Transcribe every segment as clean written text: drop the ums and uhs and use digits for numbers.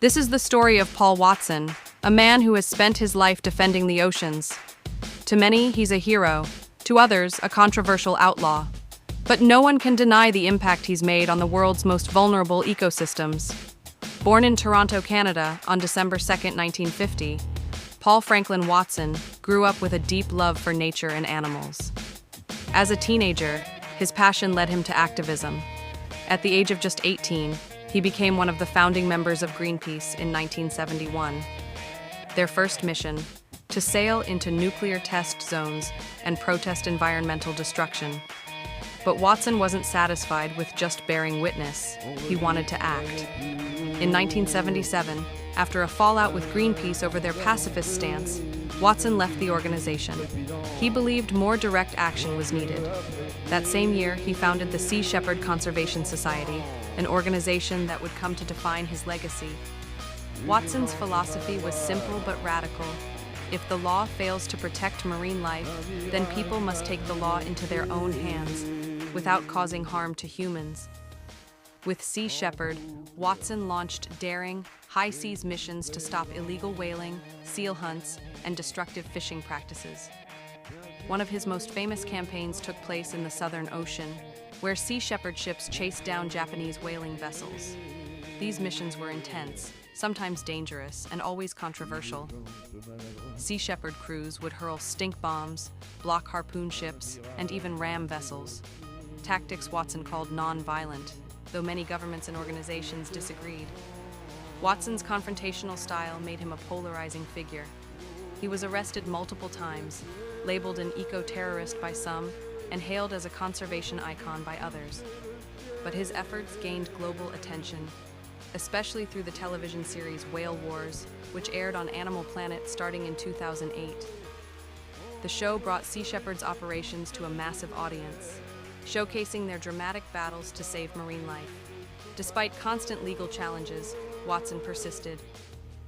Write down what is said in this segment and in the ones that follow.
This is the story of Paul Watson, a man who has spent his life defending the oceans. To many, he's a hero. To others, a controversial outlaw. But no one can deny the impact he's made on the world's most vulnerable ecosystems. Born in Toronto, Canada, on December 2, 1950, Paul Franklin Watson grew up with a deep love for nature and animals. As a teenager, his passion led him to activism. At the age of just 18, he became one of the founding members of Greenpeace in 1971. Their first mission, to sail into nuclear test zones and protest environmental destruction. But Watson wasn't satisfied with just bearing witness. He wanted to act. In 1977, after a fallout with Greenpeace over their pacifist stance, Watson left the organization. He believed more direct action was needed. That same year, he founded the Sea Shepherd Conservation Society, an organization that would come to define his legacy. Watson's philosophy was simple but radical. If the law fails to protect marine life, then people must take the law into their own hands, without causing harm to humans. With Sea Shepherd, Watson launched daring, high-seas missions to stop illegal whaling, seal hunts, and destructive fishing practices. One of his most famous campaigns took place in the Southern Ocean, where Sea Shepherd ships chased down Japanese whaling vessels. These missions were intense, sometimes dangerous, and always controversial. Sea Shepherd crews would hurl stink bombs, block harpoon ships, and even ram vessels. Tactics Watson called non-violent, though many governments and organizations disagreed. Watson's confrontational style made him a polarizing figure. He was arrested multiple times, labeled an eco-terrorist by some, and hailed as a conservation icon by others. But his efforts gained global attention, especially through the television series Whale Wars, which aired on Animal Planet starting in 2008. The show brought Sea Shepherd's operations to a massive audience, showcasing their dramatic battles to save marine life. Despite constant legal challenges, Watson persisted.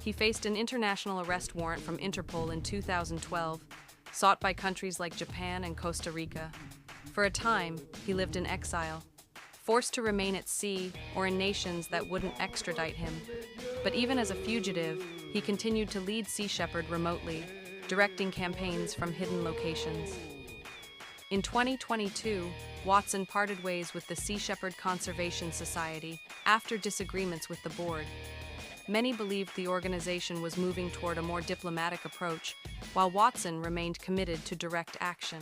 He faced an international arrest warrant from Interpol in 2012, sought by countries like Japan and Costa Rica. For a time, he lived in exile, forced to remain at sea or in nations that wouldn't extradite him. But even as a fugitive, he continued to lead Sea Shepherd remotely, directing campaigns from hidden locations. In 2022, Watson parted ways with the Sea Shepherd Conservation Society after disagreements with the board. Many believed the organization was moving toward a more diplomatic approach, while Watson remained committed to direct action.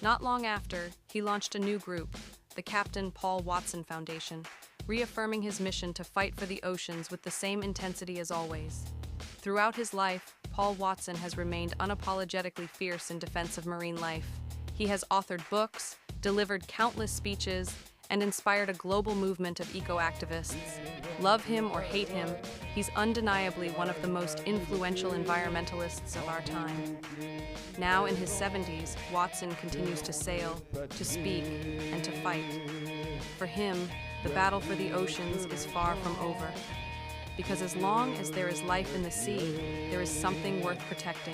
Not long after, he launched a new group, the Captain Paul Watson Foundation, reaffirming his mission to fight for the oceans with the same intensity as always. Throughout his life, Paul Watson has remained unapologetically fierce in defense of marine life. He has authored books, delivered countless speeches, and inspired a global movement of eco-activists. Love him or hate him, he's undeniably one of the most influential environmentalists of our time. Now in his 70s, Watson continues to sail, to speak, and to fight. For him, the battle for the oceans is far from over. Because as long as there is life in the sea, there is something worth protecting.